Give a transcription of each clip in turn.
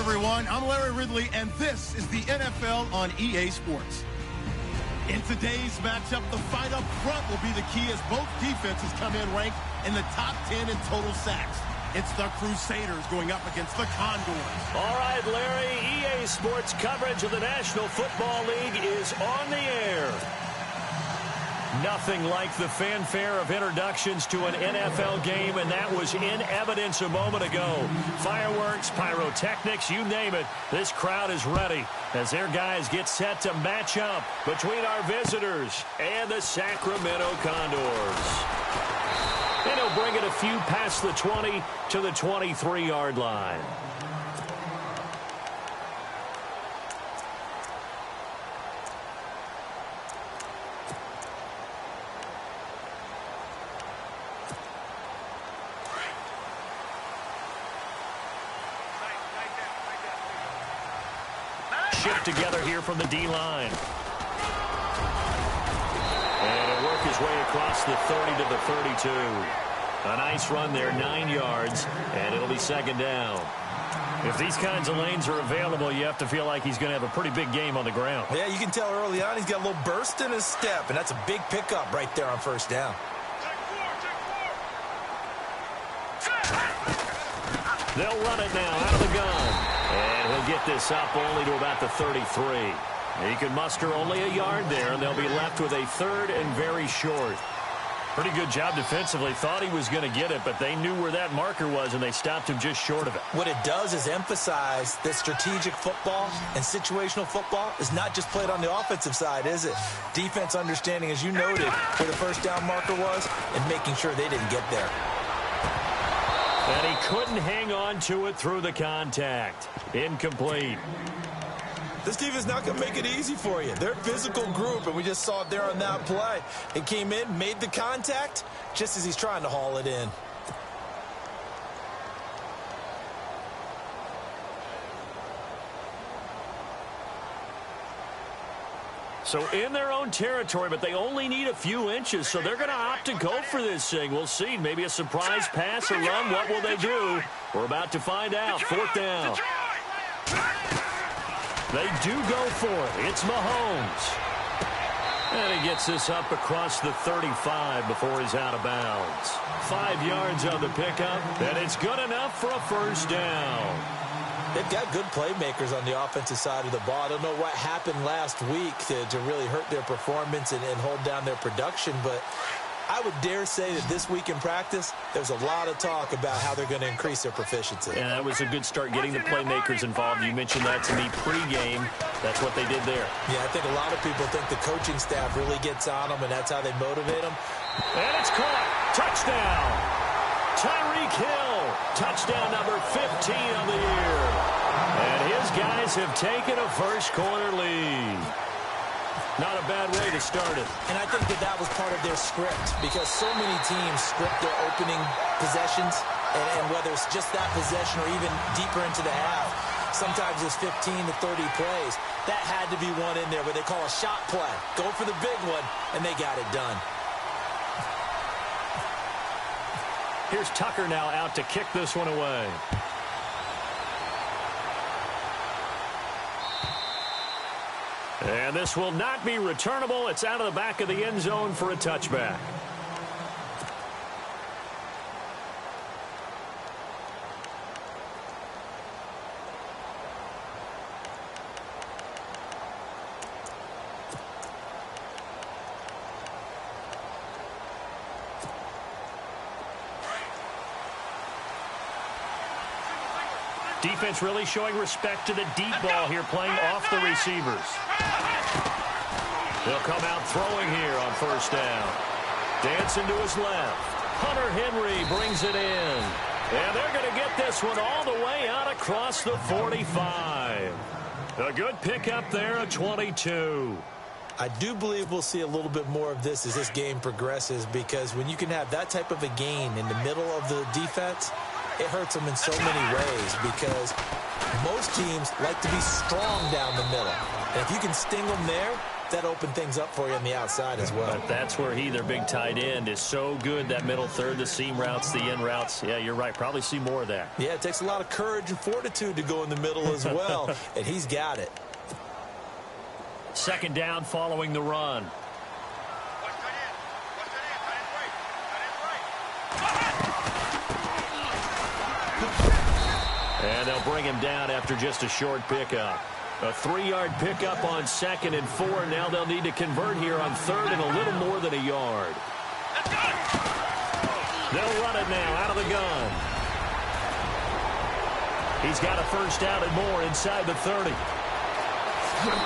everyone. I'm Larry Ridley, and this is the NFL on EA Sports. In today's matchup, the fight up front will be the key as both defenses come in ranked in the top 10 in total sacks. It's the Crusaders going up against the Condors. All right, Larry, EA Sports coverage of the National Football League is on the air. Nothing like the fanfare of introductions to an NFL game, and that was in evidence a moment ago. Fireworks, pyrotechnics, you name it. This crowd is ready as their guys get set to match up between our visitors and the Sacramento Condors. And he'll bring it a few past the 20 to the 23-yard line. Shift together here from the D-line. And it'll work his way across the 30 to the 32. A nice run there, 9 yards, and it'll be second down. If these kinds of lanes are available, you have to feel like he's going to have a pretty big game on the ground. Yeah, you can tell early on he's got a little burst in his step, and that's a big pickup right there on first down. They'll run it now out of the gun. And he'll get this up only to about the 33. He can muster only a yard there, and they'll be left with a third and very short. Pretty good job defensively. Thought he was going to get it, but they knew where that marker was, and they stopped him just short of it. What it does is emphasize that strategic football and situational football is not just played on the offensive side, is it? Defense understanding, as you noted, where the first down marker was and making sure they didn't get there. And he couldn't hang on to it through the contact. Incomplete. This team is not going to make it easy for you. They're a physical group, and we just saw it there on that play. It came in, made the contact, just as he's trying to haul it in. So in their own territory, but they only need a few inches, so they're going to opt to go for this thing. We'll see. Maybe a surprise pass or run. What will they do? We're about to find out. Fourth down. They do go for it. It's Mahomes. And he gets this up across the 35 before he's out of bounds. 5 yards on the pickup, and it's good enough for a first down. They've got good playmakers on the offensive side of the ball. I don't know what happened last week to really hurt their performance and hold down their production, but I would dare say that this week in practice, there's a lot of talk about how they're going to increase their proficiency. And that was a good start getting the playmakers involved. You mentioned that to me pregame. That's what they did there. Yeah, I think a lot of people think the coaching staff really gets on them, and that's how they motivate them. And it's caught. Touchdown. Tyreek Hill. Touchdown number 15 on the year. And his guys have taken a first-quarter lead. Not a bad way to start it. And I think that was part of their script, because so many teams script their opening possessions, and whether it's just that possession or even deeper into the half, sometimes it's 15 to 30 plays. That had to be one in there where they call a shot play. Go for the big one, and they got it done. Here's Tucker now out to kick this one away. And this will not be returnable. It's out of the back of the end zone for a touchback. Defense really showing respect to the deep ball here, playing off the receivers. They'll come out throwing here on first down. Dancing to his left. Hunter Henry brings it in. And they're going to get this one all the way out across the 45. A good pickup there, a 22. I do believe we'll see a little bit more of this as this game progresses, because when you can have that type of a gain in the middle of the defense, it hurts them in so many ways, because most teams like to be strong down the middle. And if you can sting them there, that opened things up for you on the outside as well. But that's where he, their big tight end, is so good, that middle third, the seam routes, the in routes. Yeah, you're right. Probably see more of that. Yeah, it takes a lot of courage and fortitude to go in the middle as well, and he's got it. Second down following the run. And they'll bring him down after just a short pickup. A 3-yard pickup on 2nd and 4. Now they'll need to convert here on 3rd and a little more than a yard. They'll run it now out of the gun. He's got a first down and more inside the 30.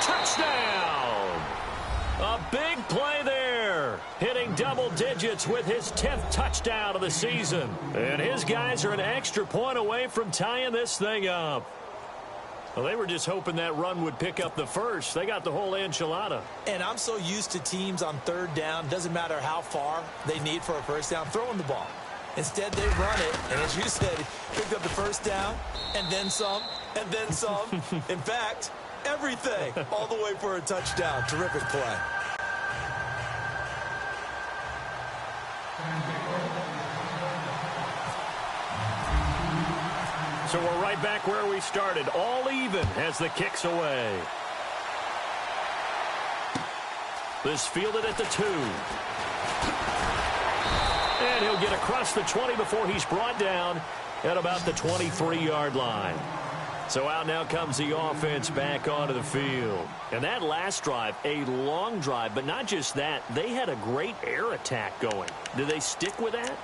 Touchdown! A big play there. Hitting double digits with his 10th touchdown of the season. And his guys are an extra point away from tying this thing up. Well, they were just hoping that run would pick up the first. They got the whole enchilada. And I'm so used to teams on 3rd down, doesn't matter how far they need for a first down, throwing the ball. Instead, they run it, and as you said, picked up the first down, and then some, and then some. In fact, everything, all the way for a touchdown. Terrific play. So we're right back where we started, all even as the kick's away. This fielded at the 2. And he'll get across the 20 before he's brought down at about the 23-yard line. So out now comes the offense back onto the field. And that last drive, a long drive, but not just that, they had a great air attack going. Do they stick with that?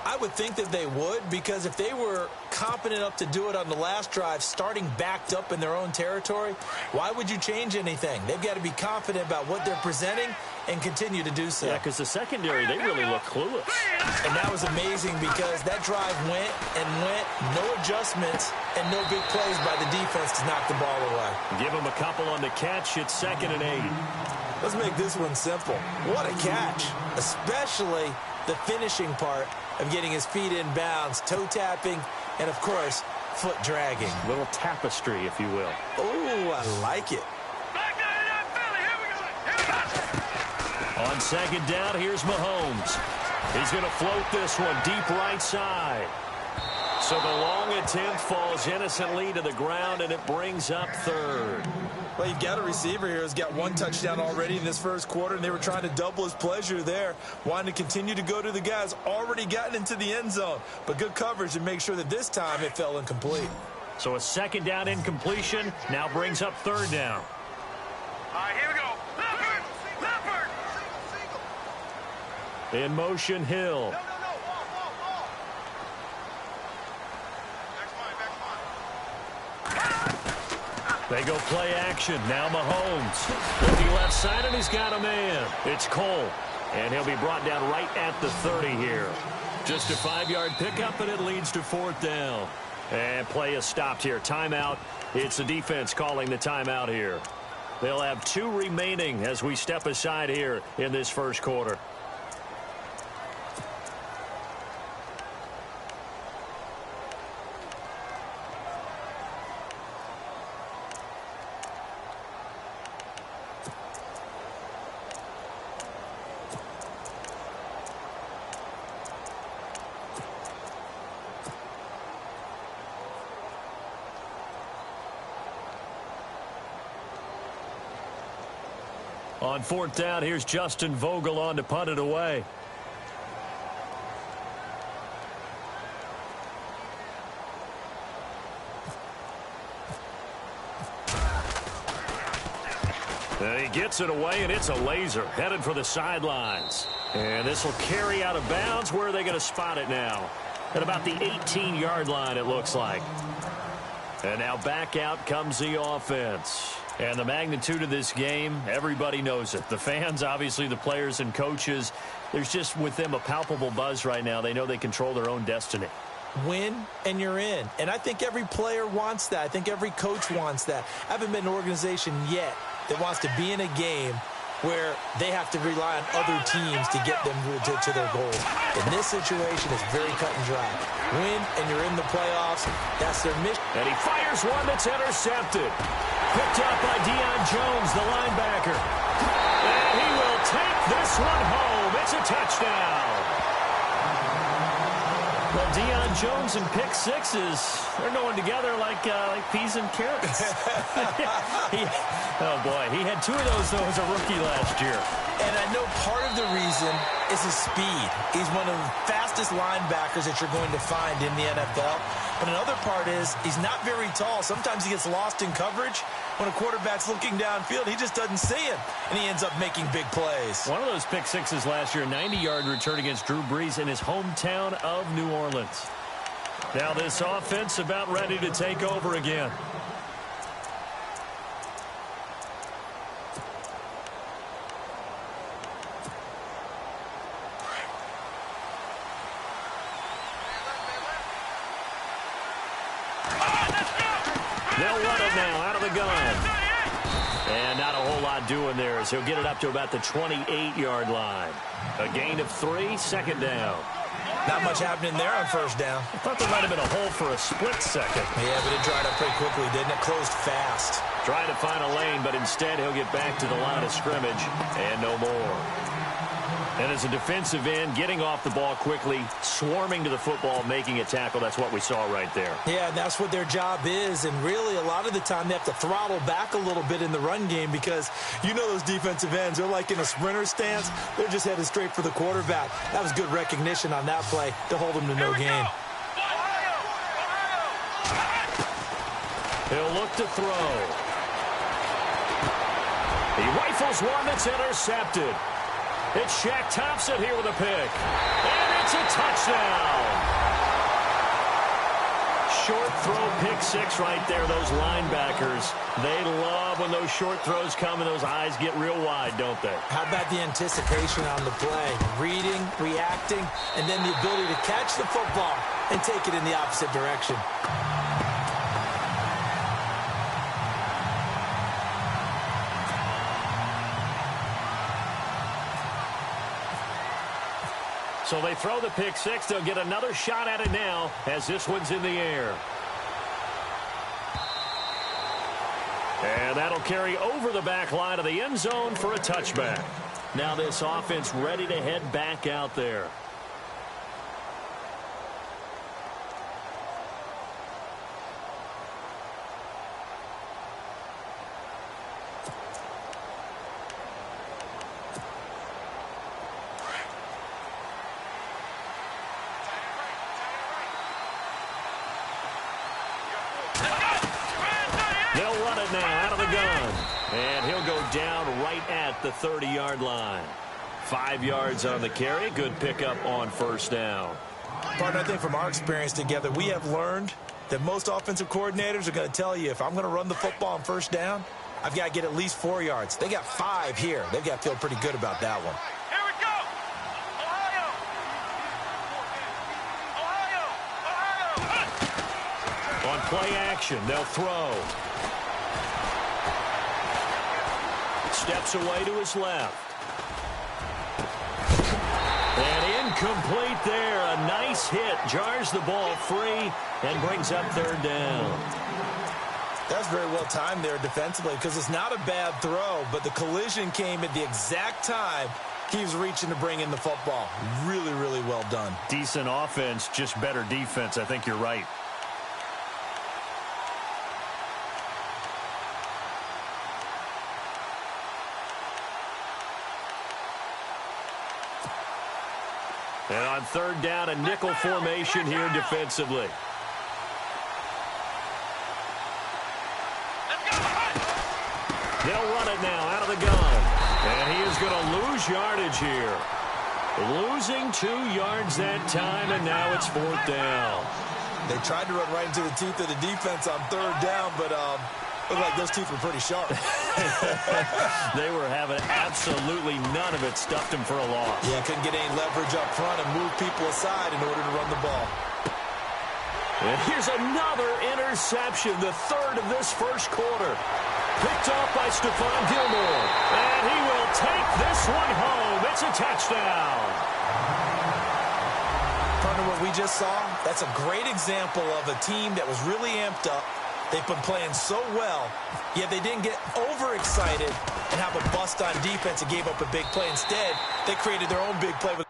I would think that they would, because if they were confident enough to do it on the last drive, starting backed up in their own territory, why would you change anything? They've got to be confident about what they're presenting and continue to do so. Yeah, because the secondary, they really look clueless. And that was amazing because that drive went and went, no adjustments and no big plays by the defense to knock the ball away. Give them a couple on the catch. It's 2nd and 8. Let's make this one simple. What a catch, especially the finishing part of getting his feet in bounds, toe tapping, and, of course, foot dragging. Little tapestry, if you will. Oh, I like it. On 2nd down, here's Mahomes. He's going to float this one deep right side. So the long attempt falls innocently to the ground, and it brings up 3rd. Well, you've got a receiver here who's got 1 touchdown already in this first quarter, and they were trying to double his pleasure there, wanting to continue to go to the guys already gotten into the end zone. But good coverage to make sure that this time it fell incomplete. So a 2nd down incompletion now brings up 3rd down. All right, here we go. Leopard! In motion, Hill. No. Ball. They go play action. Now Mahomes. Looking left side, and he's got a man. It's Cole. And he'll be brought down right at the 30 here. Just a 5-yard pickup, and it leads to 4th down. And play is stopped here. Timeout. It's the defense calling the timeout here. They'll have 2 remaining as we step aside here in this first quarter. On 4th down, here's Justin Vogel on to punt it away. And he gets it away, and it's a laser headed for the sidelines. And this will carry out of bounds. Where are they going to spot it now? At about the 18-yard line, it looks like. And now back out comes the offense. And the magnitude of this game, everybody knows it. The fans, obviously the players and coaches, there's just with them a palpable buzz right now. They know they control their own destiny. Win, and you're in. And I think every player wants that. I think every coach wants that. I haven't been an organization yet that wants to be in a game where they have to rely on other teams to get them to their goals. In this situation, it's very cut and dry. Win, and you're in the playoffs. That's their mission. And he fires one that's intercepted. Picked up by Deion Jones, the linebacker. one home. It's a touchdown. Well, Deion Jones and pick sixes, they're going together like peas and carrots. Oh, boy, he had 2 of those, though, as a rookie last year. And I know part of the reason is his speed. He's one of the fastest linebackers that you're going to find in the NFL. But another part is he's not very tall. Sometimes he gets lost in coverage. When a quarterback's looking downfield, he just doesn't see him, and he ends up making big plays. One of those pick sixes last year, 90-yard return against Drew Brees in his hometown of New Orleans. Now this offense about ready to take over again. They'll run it now out of the gun. And not a whole lot doing there as he'll get it up to about the 28-yard line. A gain of 3, second down. Not much happening there on first down. I thought there might have been a hole for a split second. Yeah, but it dried up pretty quickly, didn't it? Closed fast. Trying to find a lane, but instead he'll get back to the line of scrimmage and no more. And as a defensive end, getting off the ball quickly, swarming to the football, making a tackle, that's what we saw right there. Yeah, and that's what their job is. And really, a lot of the time, they have to throttle back a little bit in the run game because you know those defensive ends, they're like in a sprinter stance. They're just headed straight for the quarterback. That was good recognition on that play to hold him to no gain. He'll look to throw. He rifles one that's intercepted. It's Shaq Thompson here with a pick. And it's a touchdown. Short throw pick six right there. Those linebackers, they love when those short throws come and those eyes get real wide, don't they? How about the anticipation on the play? Reading, reacting, and then the ability to catch the football and take it in the opposite direction. So they throw the pick six. They'll get another shot at it now as this one's in the air. And that'll carry over the back line of the end zone for a touchback. Now this offense ready to head back out there. They'll run it now out of the gun. And he'll go down right at the 30-yard line. 5 yards on the carry. Good pickup on first down. Partner, I think from our experience together, we have learned that most offensive coordinators are going to tell you, if I'm going to run the football on first down, I've got to get at least 4 yards. They got 5 here. They've got to feel pretty good about that one. Here we go. Ohio. On play action, they'll throw. Steps away to his left. And incomplete there. A nice hit. Jars the ball free and brings up third down. That's very well timed there defensively because it's not a bad throw, but the collision came at the exact time he was reaching to bring in the football. Really, really well done. Decent offense, just better defense. I think you're right. And on third down, a nickel formation here defensively. They'll run it now out of the gun. And he is going to lose yardage here. Losing 2 yards that time, and now it's fourth down. They tried to run right into the teeth of the defense on third down, but looked like those teeth were pretty sharp. They were having absolutely none of it. Stuffed him for a loss. Yeah, couldn't get any leverage up front and move people aside in order to run the ball. And here's another interception, the third of this first quarter. Picked off by Stephon Gilmore. And he will take this one home. It's a touchdown. Partner, what we just saw, that's a great example of a team that was really amped up, They've been playing so well, yet they didn't get overexcited and have a bust on defense and gave up a big play. Instead, they created their own big play with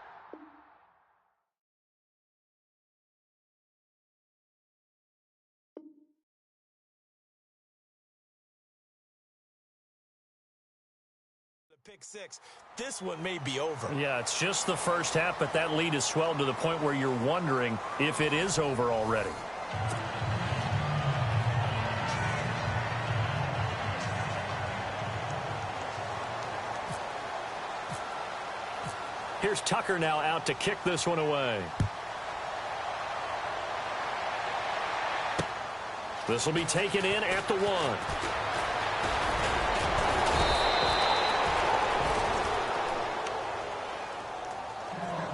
the pick six. This one may be over. Yeah, it's just the first half, but that lead has swelled to the point where you're wondering if it is over already. Here's Tucker now out to kick this one away. This will be taken in at the 1.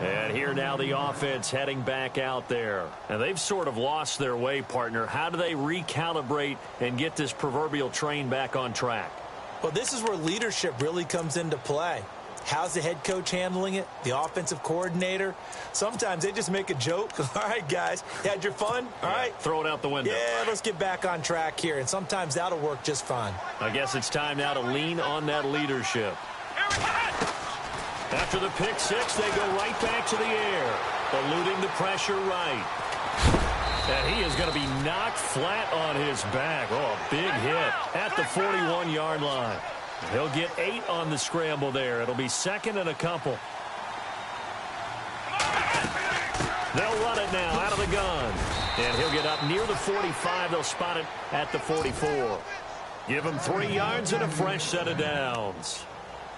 And here now the offense heading back out there. And they've sort of lost their way, partner. How do they recalibrate and get this proverbial train back on track? Well, this is where leadership really comes into play. How's the head coach handling it? The offensive coordinator? Sometimes they just make a joke. All right, guys, you had your fun? All right. Throw it out the window. Yeah, let's get back on track here. And sometimes that'll work just fine. I guess it's time now to lean on that leadership. After the pick six, they go right back to the air, eluding the pressure right. And he is going to be knocked flat on his back. Oh, a big hit at the 41-yard line. He'll get 8 on the scramble there. It'll be second and a couple. They'll run it now out of the gun. And he'll get up near the 45. They'll spot it at the 44. Give him 3 yards and a fresh set of downs.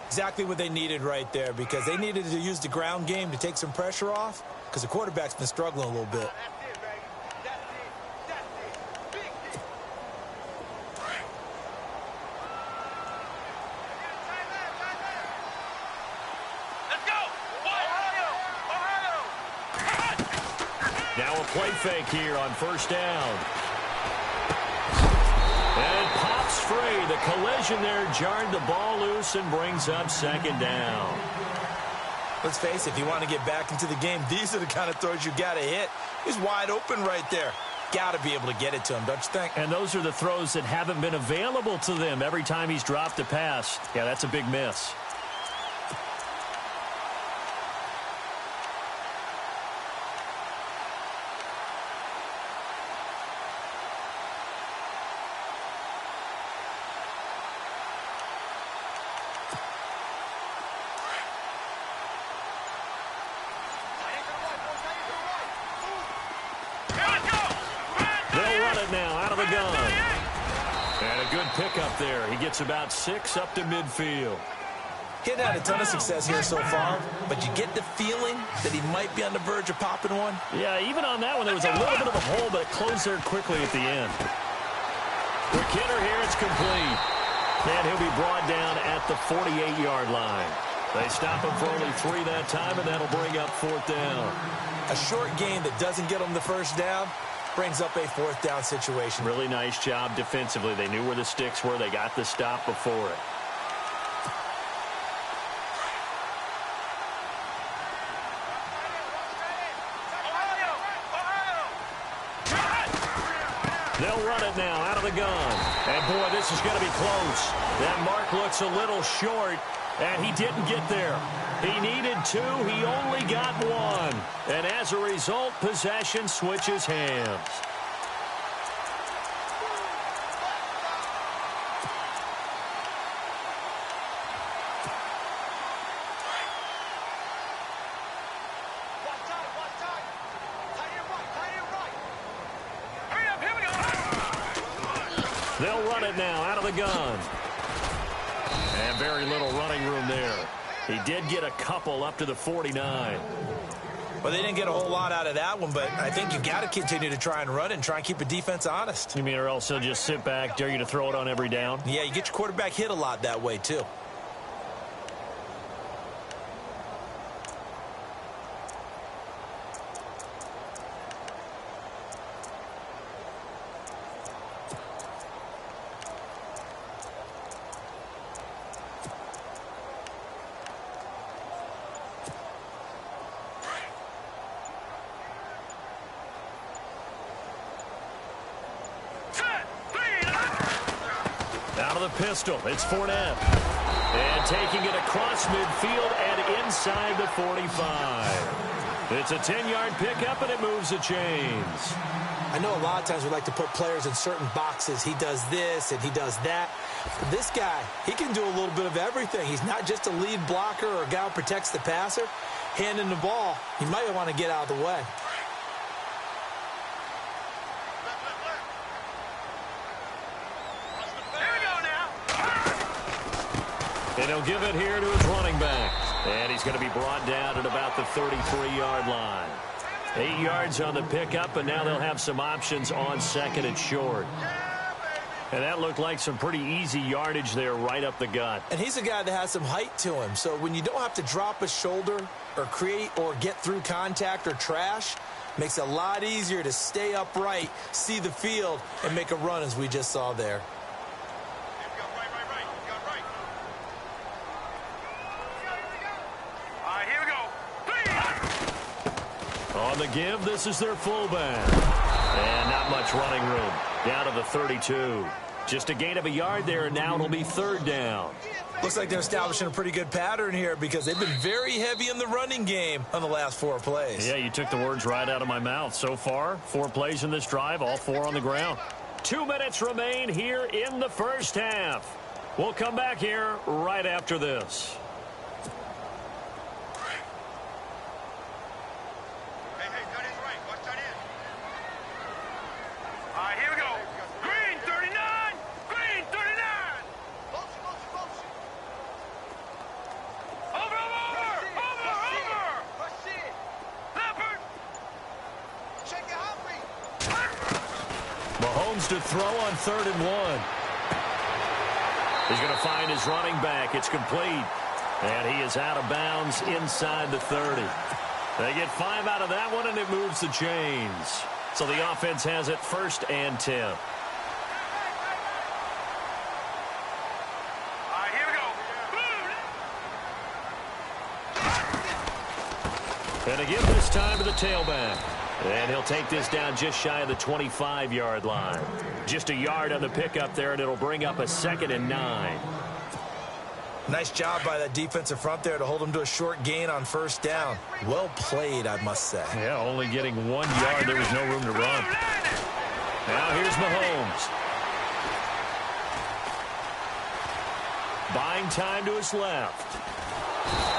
Exactly what they needed right there, because they needed to use the ground game to take some pressure off, because the quarterback's been struggling a little bit. Now a play fake here on first down. And it pops free. The collision there jarred the ball loose and brings up second down. Let's face it, if you want to get back into the game, these are the kind of throws you got to hit. He's wide open right there. Got to be able to get it to him, don't you think? And those are the throws that haven't been available to them every time he's dropped a pass. Yeah, that's a big miss. Now out of the gun. And a good pickup there. He gets about 6 up to midfield. He hadn't had a ton of success here so far, but you get the feeling that he might be on the verge of popping one. Yeah, even on that one, there was a little bit of a hole, but it closed there quickly at the end. The Kidder here, it's complete. And he'll be brought down at the 48-yard line. They stop him for only 3 that time, and that'll bring up 4th down. A short game that doesn't get them the first down brings up a 4th down situation. Really nice job defensively. They knew where the sticks were. They got the stop before it. They'll run it now out of the gun. And, boy, this is going to be close. That mark looks a little short, and he didn't get there. He needed 2. He only got 1. And as a result, possession switches hands. They'll run it now out of the gun. And very little running room there. He did get a couple up to the 49. Well, they didn't get a whole lot out of that one, but I think you got to continue to try and run and try and keep a defense honest. You mean or else he'll just sit back, dare you to throw it on every down? Yeah, you get your quarterback hit a lot that way, too. Out of the pistol, it's Fournette. And taking it across midfield and inside the 45. It's a 10-yard pickup, and it moves the chains. I know a lot of times we like to put players in certain boxes. He does this and he does that. But this guy, he can do a little bit of everything. He's not just a lead blocker or a guy who protects the passer. Handing the ball, you might want to get out of the way. And he'll give it here to his running back. And he's going to be brought down at about the 33-yard line. 8 yards on the pickup, and now they'll have some options on second and short. And that looked like some pretty easy yardage there right up the gut. And he's a guy that has some height to him. So when you don't have to drop a shoulder or create or get through contact or trash, makes it a lot easier to stay upright, see the field, and make a run as we just saw there. On the give, this is their fullback. And not much running room. Down to the 32. Just a gain of a yard there, and now it'll be third down. Looks like they're establishing a pretty good pattern here because they've been very heavy in the running game on the last 4 plays. Yeah, you took the words right out of my mouth. So far, 4 plays in this drive, all 4 on the ground. 2 minutes remain here in the first half. We'll come back here right after this. To throw on 3rd and 1. He's going to find his running back. It's complete. And he is out of bounds inside the 30. They get 5 out of that one, and it moves the chains. So the offense has it 1st and 10. All right, here we go. And again this time to the tailback. And he'll take this down just shy of the 25-yard line. Just a yard on the pickup there, and it'll bring up a 2nd and 9. Nice job by that defensive front there to hold him to a short gain on 1st down. Well played, I must say. Yeah, only getting 1 yard. There was no room to run. Now here's Mahomes. Buying time to his left.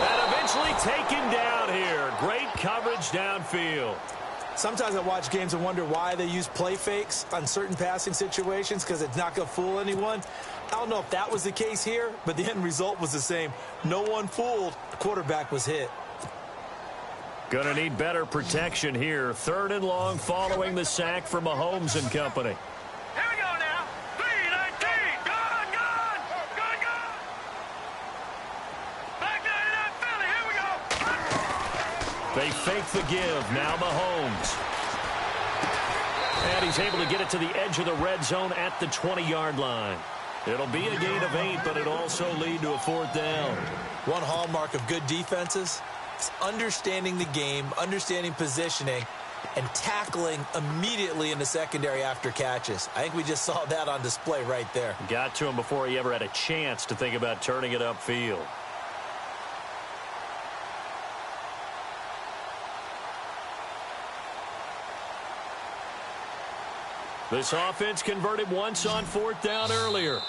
And eventually taken down here. Great coverage downfield. Sometimes I watch games and wonder why they use play fakes on certain passing situations because it's not going to fool anyone. I don't know if that was the case here, but the end result was the same. No one fooled. The quarterback was hit. Going to need better protection here. 3rd and long following the sack from Mahomes and company. Here we go now. 3-19. Gone. Back down to that Philly. Here we go. They fake the give. Now Mahomes. And he's able to get it to the edge of the red zone at the 20-yard line. It'll be a gain of 8, but it'll also lead to a 4th down. One hallmark of good defenses is understanding the game, understanding positioning, and tackling immediately in the secondary after catches. I think we just saw that on display right there. Got to him before he ever had a chance to think about turning it upfield. This offense converted once on 4th down earlier.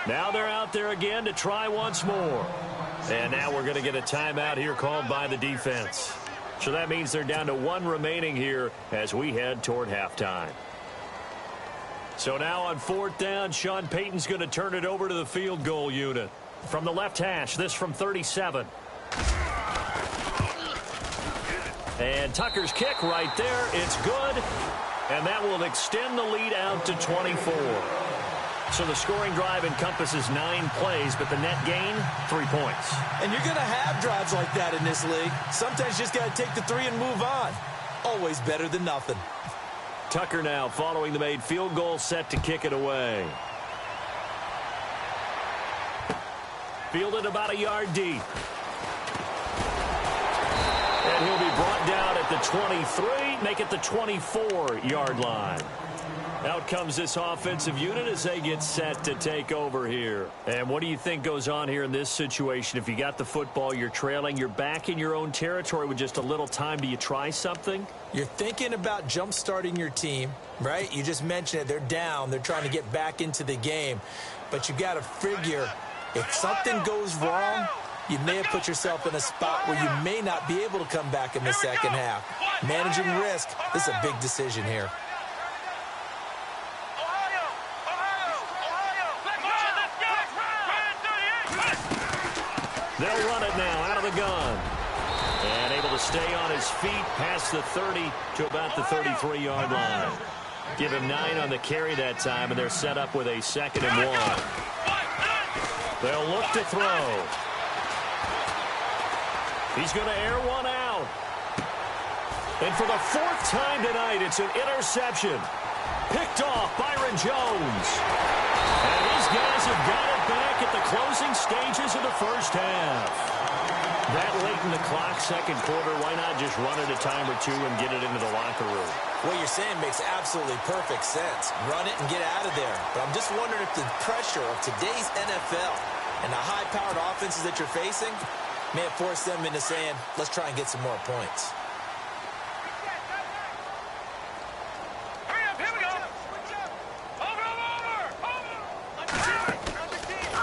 Now they're out there again to try once more. And now we're going to get a timeout here called by the defense. So that means they're down to 1 remaining here as we head toward halftime. So now on 4th down, Sean Payton's going to turn it over to the field goal unit. From the left hash, this from 37. And Tucker's kick right there. It's good. And that will extend the lead out to 24. So the scoring drive encompasses 9 plays, but the net gain, 3 points. And you're going to have drives like that in this league. Sometimes you just got to take the 3 and move on. Always better than nothing. Tucker now following the made field goal, set to kick it away. Fielded about a yard deep. And he'll be brought down at the 23, make it the 24-yard line. Out comes this offensive unit as they get set to take over here. And what do you think goes on here in this situation? If you got the football, you're trailing, you're back in your own territory with just a little time. Do you try something? You're thinking about jump-starting your team, right? You just mentioned it. They're down. They're trying to get back into the game. But you got to figure if something goes wrong, you may have put yourself in a spot where you may not be able to come back in the second half. Managing risk, this is a big decision here. They'll run it now out of the gun. And able to stay on his feet past the 30 to about the 33-yard line. Give him 9 on the carry that time, and they're set up with a 2nd and 1. They'll look to throw. He's going to air one out. And for the 4th time tonight, it's an interception. Picked off Byron Jones. And these guys have got it back at the closing stages of the first half. That late in the clock, second quarter, why not just run it a time or two and get it into the locker room? What you're saying makes absolutely perfect sense. Run it and get out of there. But I'm just wondering if the pressure of today's NFL and the high-powered offenses that you're facing may have forced them into saying, let's try and get some more points.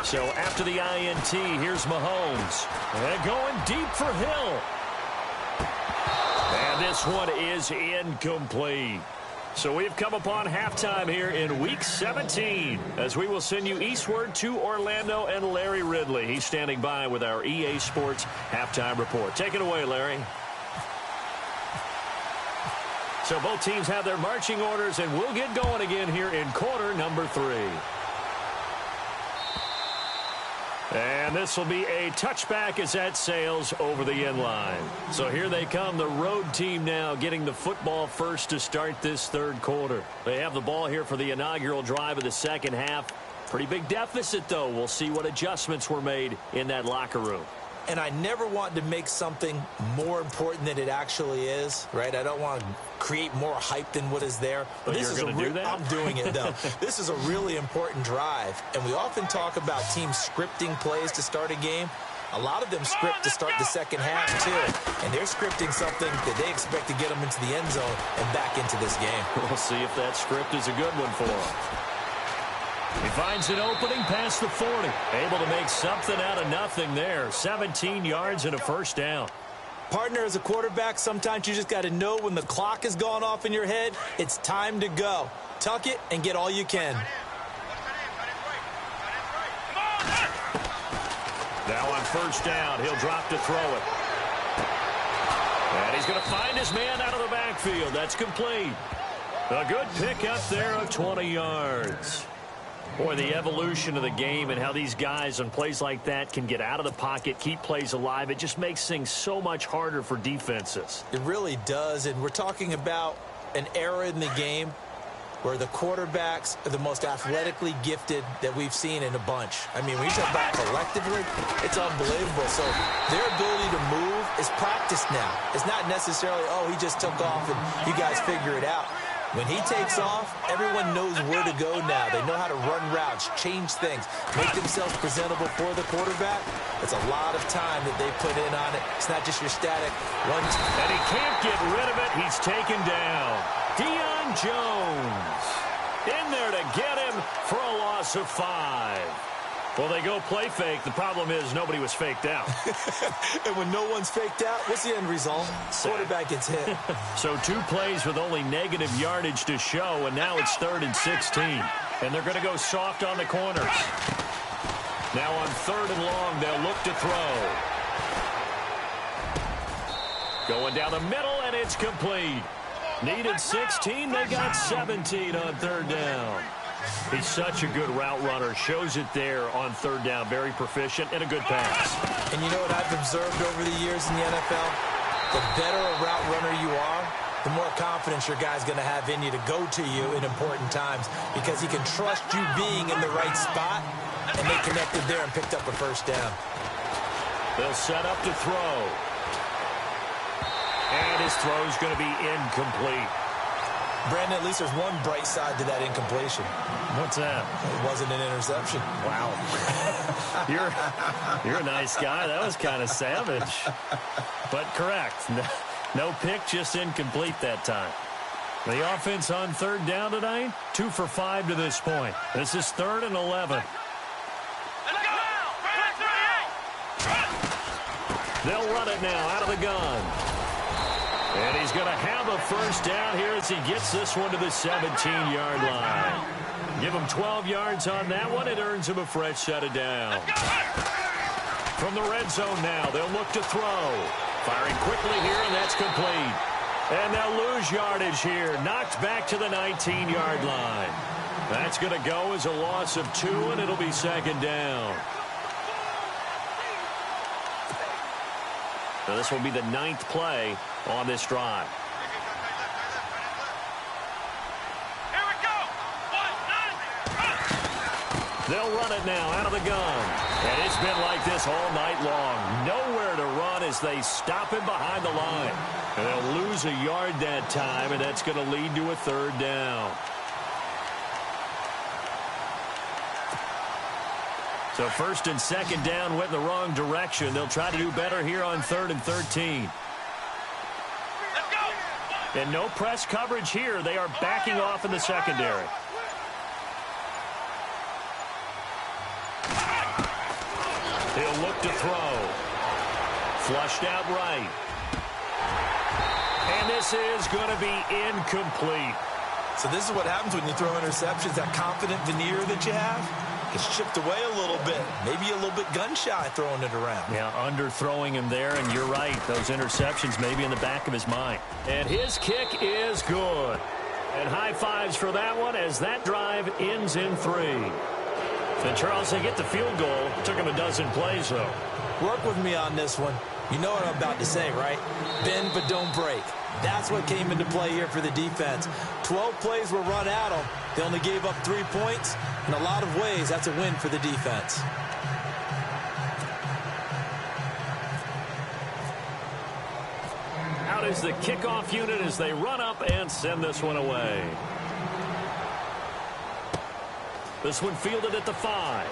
So after the INT, here's Mahomes. And going deep for Hill. And this one is incomplete. So we've come upon halftime here in Week 17 as we will send you eastward to Orlando and Larry Ridley. He's standing by with our EA Sports halftime report. Take it away, Larry. So both teams have their marching orders, and we'll get going again here in quarter number 3. And this will be a touchback as that sails over the end line. So here they come, the road team now getting the football first to start this third quarter. They have the ball here for the inaugural drive of the second half. Pretty big deficit, though. We'll see what adjustments were made in that locker room. And I never want to make something more important than it actually is, right? I don't want to create more hype than what is there. But this you're going to do that? I'm doing it, though. This is a really important drive. And we often talk about teams scripting plays to start a game. A lot of them script to start the second half, too. And they're scripting something that they expect to get them into the end zone and back into this game. We'll see if that script is a good one for them. He finds an opening past the 40. Able to make something out of nothing there. 17 yards and a first down. Partner, as a quarterback, sometimes you just got to know when the clock has gone off in your head, it's time to go. Tuck it and get all you can. Now on first down, he'll drop to throw it. And he's going to find his man out of the backfield. That's complete. A good pickup there of 20 yards. Boy, the evolution of the game and how these guys on plays like that can get out of the pocket, keep plays alive, it just makes things so much harder for defenses. It really does, and we're talking about an era in the game where the quarterbacks are the most athletically gifted that we've seen in a bunch. I mean, when you talk about collectively, it's unbelievable. So their ability to move is practiced now. It's not necessarily, oh, he just took off and you guys figure it out. When he takes off, everyone knows where to go now. They know how to run routes, change things, make themselves presentable for the quarterback. It's a lot of time that they put in on it. It's not just your static one. And he can't get rid of it. He's taken down. Deion Jones in there to get him for a loss of 5. Well, they go play fake. The problem is nobody was faked out. And when no one's faked out, what's the end result? Quarterback gets hit. So 2 plays with only negative yardage to show, and now it's 3rd and 16. And they're going to go soft on the corners. Now on 3rd and long, they'll look to throw. Going down the middle, and it's complete. Needed 16, they got 17 on 3rd down. He's such a good route runner. Shows it there on 3rd down. Very proficient and a good pass. And you know what I've observed over the years in the NFL? The better a route runner you are, the more confidence your guy's going to have in you to go to you in important times because he can trust you being in the right spot, and they connected there and picked up a first down. They'll set up to throw. And his throw's going to be incomplete. Brandon, at least there's one bright side to that incompletion. What's that? It wasn't an interception. Wow. You're a nice guy. That was kind of savage. But correct. No pick, just incomplete that time. The offense on third down tonight, 2 for 5 to this point. This is 3rd and 11. They'll run it now out of the gun. And he's going to have a first down here as he gets this one to the 17-yard line. Give him 12 yards on that one. It earns him a fresh set of downs. From the red zone now, they'll look to throw. Firing quickly here, and that's complete. And they'll lose yardage here. Knocked back to the 19-yard line. That's going to go as a loss of 2, and it'll be 2nd down. So this will be the 9th play on this drive. Here we go. 1, 9, They'll run it now out of the gun. And it's been like this all night long. Nowhere to run as they stop him behind the line. And they'll lose a yard that time, and that's going to lead to a 3rd down. So 1st and 2nd down went in the wrong direction. They'll try to do better here on 3rd and 13. let's go. And no press coverage here. They are backing off in the secondary. He'll look to throw. Flushed out right. And this is going to be incomplete. So this is what happens when you throw interceptions. That confident veneer that you have gets chipped away a little bit. Maybe a little bit gun-shy throwing it around. Yeah, underthrowing him there, and you're right. Those interceptions may be in the back of his mind. And his kick is good. And high fives for that one as that drive ends in 3. And Charles, they get the field goal. Took him a dozen plays, though. Work with me on this one. You know what I'm about to say, right? Bend but don't break. That's what came into play here for the defense. 12 plays were run at them. They only gave up 3 points. In a lot of ways, that's a win for the defense. Out is the kickoff unit as they run up and send this one away. This one fielded at the 5.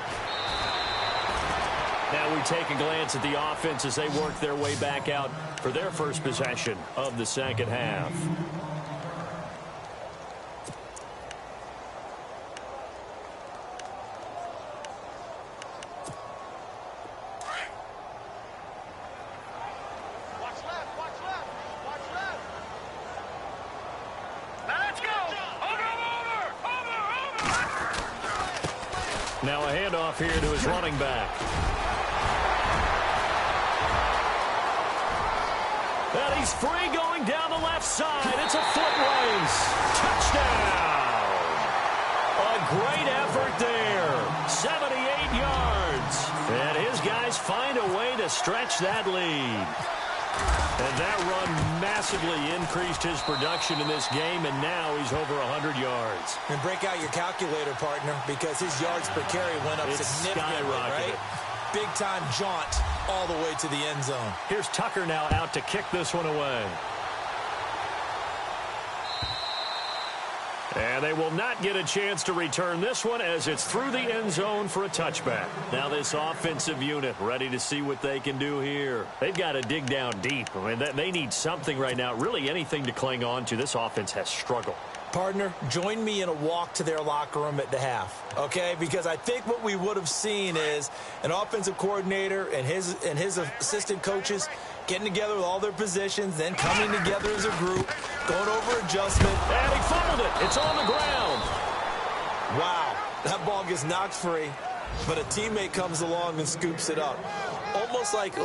Now we take a glance at the offense as they work their way back out for their first possession of the second half. Let's go. Over. Now a handoff here to his running back. And he's free going down the left side. It's a foot race. Touchdown. A great effort there. 78 yards. And his guys find a way to stretch that lead. And that run massively increased his production in this game, and now he's over 100 yards. And break out your calculator, partner, because his yards per carry went up significantly, right? Big-time jaunt all the way to the end zone. Here's Tucker now out to kick this one away. And they will not get a chance to return this one as it's through the end zone for a touchback. Now this offensive unit ready to see what they can do here. They've got to dig down deep. I mean, they need something right now, really anything to cling on to. This offense has struggled. Partner, join me in a walk to their locker room at the half, okay? Because I think what we would have seen is an offensive coordinator and his assistant coaches getting together with all their positions, then coming together as a group, going over adjustment. And he fumbled it. It's on the ground. Wow, that ball gets knocked free, but a teammate comes along and scoops it up. It's almost like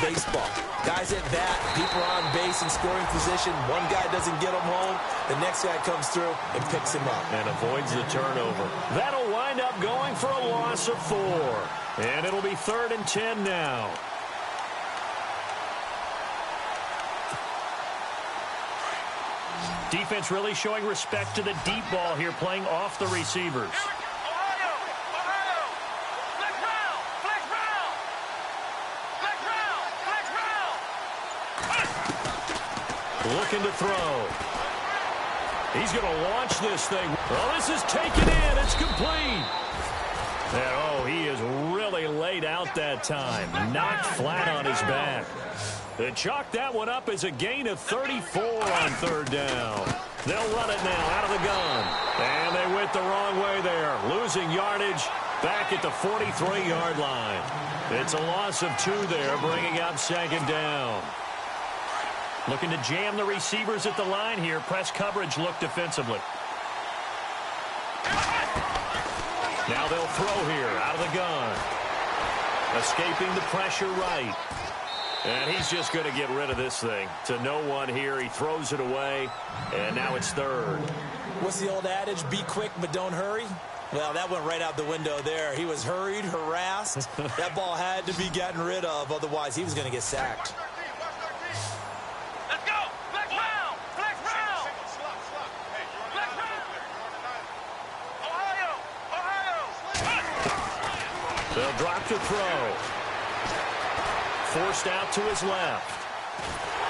baseball. Guys at bat, people are on base in scoring position. One guy doesn't get him home. The next guy comes through and picks him up. And avoids the turnover. That'll wind up going for a loss of 4. And it'll be 3rd and 10 now. Defense really showing respect to the deep ball here, playing off the receivers. Looking to throw. He's going to launch this thing. Well, this is taken in. It's complete. And, oh, he is really laid out that time. Knocked flat on his back. They chalk that one up as a gain of 34 on third down. They'll run it now out of the gun. And they went the wrong way there. Losing yardage back at the 43-yard line. It's a loss of 2 there, bringing up second down. Looking to jam the receivers at the line here. Press coverage look defensively. Now they'll throw here out of the gun. Escaping the pressure right. And he's just going to get rid of this thing. To no one here. He throws it away. And now it's third. What's the old adage? Be quick, but don't hurry. Well, that went right out the window there. He was hurried, harassed. That ball had to be gotten rid of. Otherwise, he was going to get sacked. Let's go! Flex round! Flex round! Flex round! Ohio! They'll drop to throw. Forced out to his left.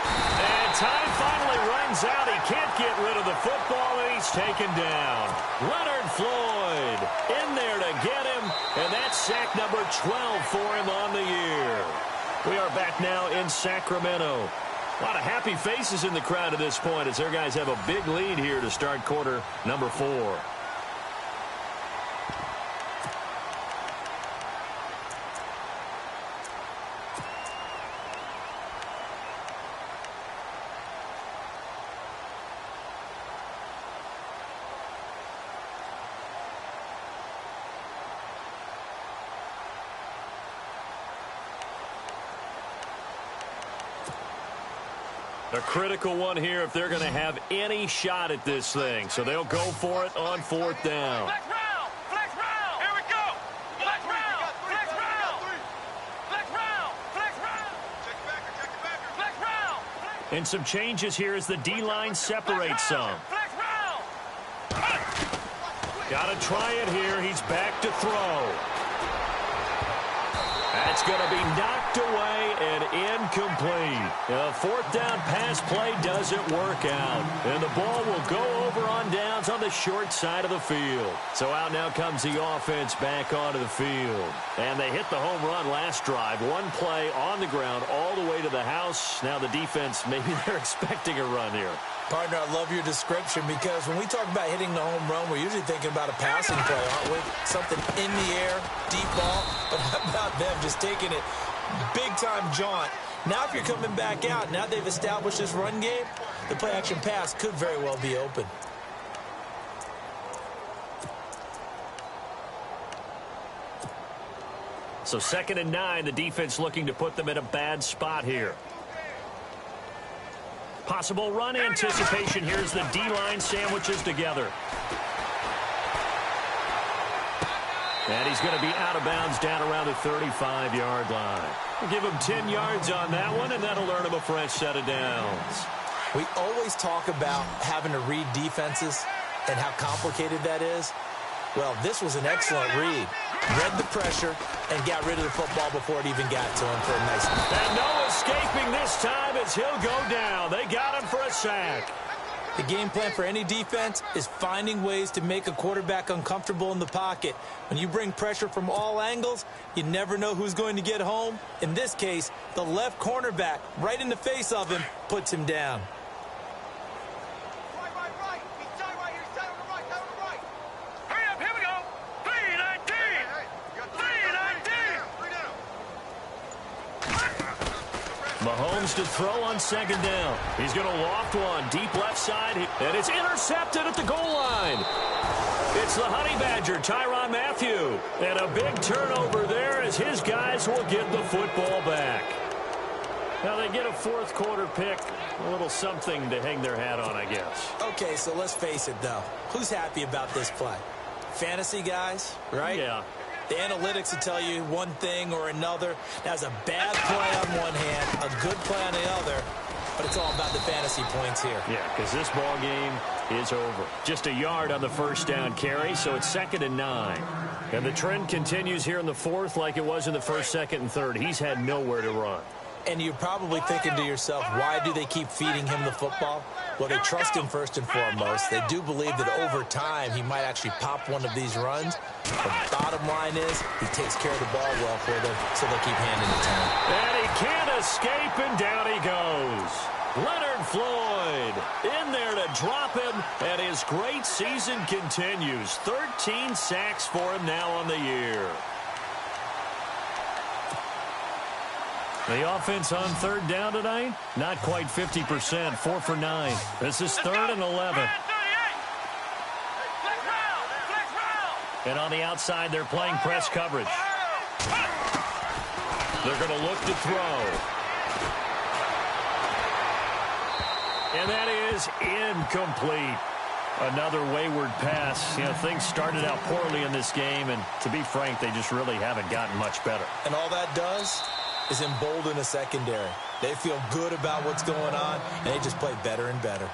And time finally runs out. He can't get rid of the football, and he's taken down. Leonard Floyd in there to get him, and that's sack number 12 for him on the year. We are back now in Sacramento. A lot of happy faces in the crowd at this point as their guys have a big lead here to start quarter number 4. A critical one here if they're going to have any shot at this thing. So they'll go for it on fourth down. Flex round! Flex round! Here we go! Flex round! Flex round! Flex round! Flex round! Check it back! Flex round! And some changes here as the D-line separates some. Flex round! Got to try it here. He's back to throw. That's going to be knocked away and incomplete. A fourth down pass play doesn't work out. And the ball will go over on downs on the short side of the field. So out now comes the offense back onto the field. And they hit the home run last drive. One play on the ground all the way to the house. Now the defense, maybe they're expecting a run here. Partner, I love your description because when we talk about hitting the home run, we're usually thinking about a passing play, aren't we? Something in the air, deep ball. But how about them just taking it big-time jaunt? Now if you're coming back out, now they've established this run game, the play-action pass could very well be open. So 2nd and 9, the defense looking to put them in a bad spot here. Possible run anticipation. Here's the D-line sandwiches together. And he's going to be out of bounds down around the 35-yard line. We'll give him 10 yards on that one, and that'll earn him a fresh set of downs. We always talk about having to read defenses and how complicated that is. Well, this was an excellent read. Read the pressure and got rid of the football before it even got to him for a nice. And no escaping this time as he'll go down. They got him for a sack. The game plan for any defense is finding ways to make a quarterback uncomfortable in the pocket. When you bring pressure from all angles, you never know who's going to get home. In this case, the left cornerback, right in the face of him, puts him down. Right. He's tied right here. He's tied on the right. Hurry up. Here we go. 3-19. 3-19. Mahomes to throw on 2nd down. He's going to loft one deep left side, and it's intercepted at the goal line. It's the Honey Badger, Tyrann Mathieu. And a big turnover there as his guys will get the football back. Now they get a fourth quarter pick. A little something to hang their hat on, I guess. Okay, so let's face it, though. Who's happy about this play? Fantasy guys, right? Yeah. The analytics will tell you one thing or another. That's a bad play on one hand, a good play on the other. But it's all about the fantasy points here. Yeah, because this ball game is over. Just a yard on the first down carry, so it's 2nd and 9. And the trend continues here in the fourth like it was in the first, second, and third. He's had nowhere to run. And you're probably thinking to yourself, why do they keep feeding him the football? Well, they trust him first and foremost. They do believe that over time he might actually pop one of these runs. The bottom line is he takes care of the ball well for them, so they'll keep handing it to him. And he can't escape, and down he goes. Leonard Floyd in there to drop him, and his great season continues. 13 sacks for him now on the year. The offense on third down tonight, not quite 50%, 4 for 9. This is 3rd and 11. And on the outside, they're playing press coverage. They're going to look to throw. And that is incomplete. Another wayward pass. You know, things started out poorly in this game, and to be frank, they just really haven't gotten much better. And all that does is embolden a secondary. They feel good about what's going on, and they just play better and better.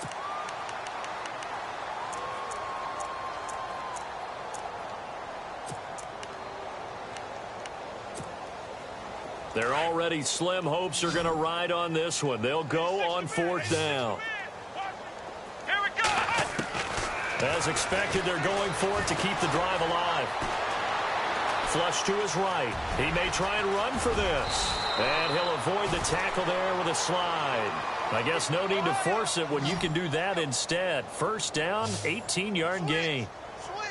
Their already slim hopes are going to ride on this one. They'll go on 4th down. Here we go. As expected, they're going for it to keep the drive alive. Flush to his right. He may try and run for this. And he'll avoid the tackle there with a slide. I guess no need to force it when you can do that instead. 1st down, 18-yard gain.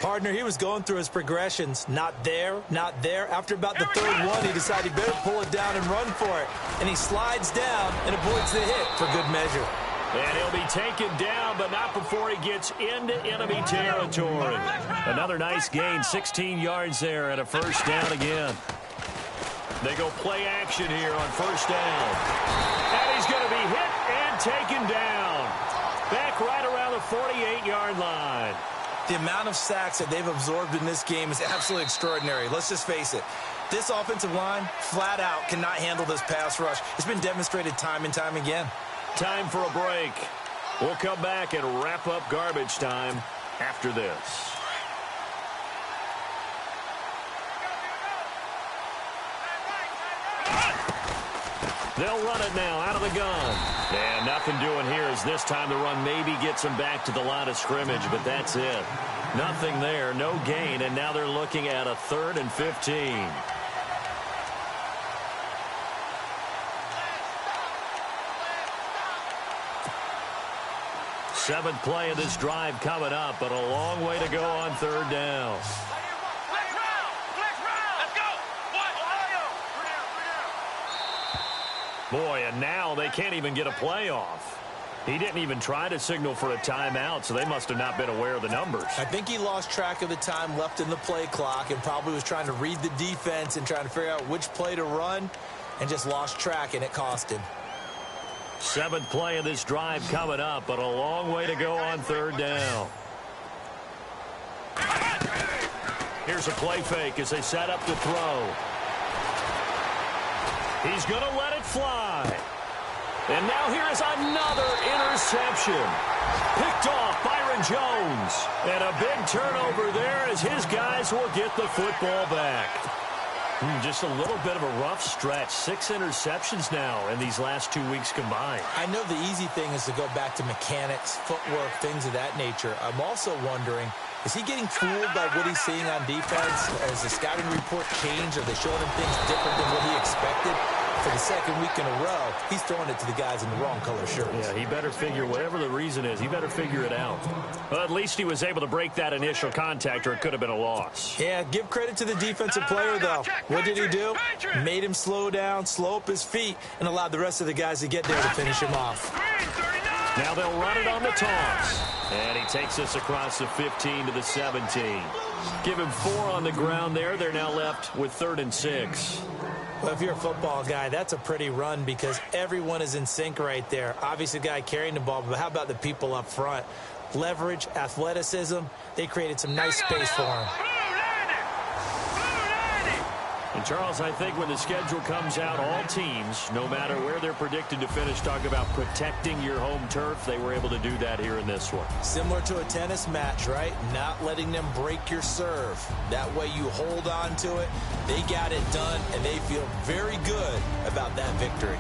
Partner, he was going through his progressions. Not there, not there. After about the 3rd one, he decided he better pull it down and run for it. And he slides down and avoids the hit for good measure. And he'll be taken down, but not before he gets into enemy territory. Another nice gain, 16 yards there, and a 1st down again. They go play action here on 1st down. And he's going to be hit and taken down. Back right around the 48-yard line. The amount of sacks that they've absorbed in this game is absolutely extraordinary. Let's just face it. This offensive line, flat out, cannot handle this pass rush. It's been demonstrated time and time again. Time for a break. We'll come back and wrap up garbage time after this. They'll run it now out of the gun. And nothing doing here as this time the run maybe gets them back to the line of scrimmage, but that's it. Nothing there, no gain, and now they're looking at a 3rd and 15. Seventh play of this drive coming up, but a long way to go on 3rd down. Flex round. Let's go. Boy, and now they can't even get a play off. He didn't even try to signal for a timeout, so they must have not been aware of the numbers. I think he lost track of the time left in the play clock and probably was trying to read the defense and trying to figure out which play to run and just lost track, and it cost him. Seventh play of this drive coming up, but a long way to go on 3rd down. Here's a play fake as they set up to throw. He's going to let it fly. And now here is another interception. Picked off Byron Jones. And a big turnover there as his guys will get the football back. Just a little bit of a rough stretch. 6 interceptions now in these last 2 weeks combined. I know the easy thing is to go back to mechanics, footwork, things of that nature. I'm also wondering, is he getting fooled by what he's seeing on defense? Has the scouting report changed? Are they showing him things different than what he expected? For the 2nd week in a row, he's throwing it to the guys in the wrong color shirts. Yeah, he better figure, whatever the reason is, he better figure it out. Well, at least he was able to break that initial contact, or it could have been a loss. Yeah, give credit to the defensive player, though. What did he do? Made him slow down, slow up his feet, and allowed the rest of the guys to get there to finish him off. Now they'll run it on the toss. And he takes us across the 15 to the 17. Give him 4 on the ground there. They're now left with 3rd and 6. Well, if you're a football guy, that's a pretty run because everyone is in sync right there. Obviously, the guy carrying the ball, but how about the people up front? Leverage, athleticism, they created some nice space for him. And, Charles, I think when the schedule comes out, all teams, no matter where they're predicted to finish, talk about protecting your home turf. They were able to do that here in this one. Similar to a tennis match, right? Not letting them break your serve. That way you hold on to it. They got it done, and they feel very good about that victory.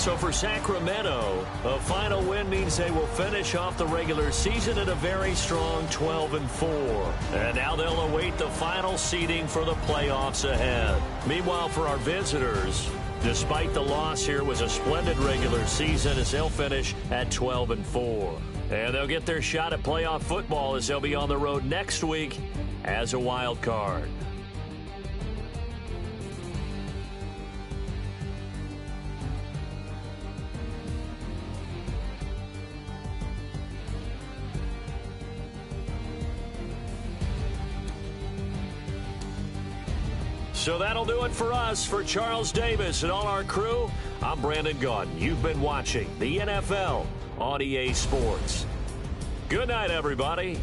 So for Sacramento, a final win means they will finish off the regular season at a very strong 12-4. And now they'll await the final seeding for the playoffs ahead. Meanwhile, for our visitors, despite the loss here, was a splendid regular season as they'll finish at 12-4. And they'll get their shot at playoff football as they'll be on the road next week as a wild card. So that'll do it for us. For Charles Davis and all our crew, I'm Brandon Gaudin. You've been watching the NFL on EA Sports. Good night, everybody.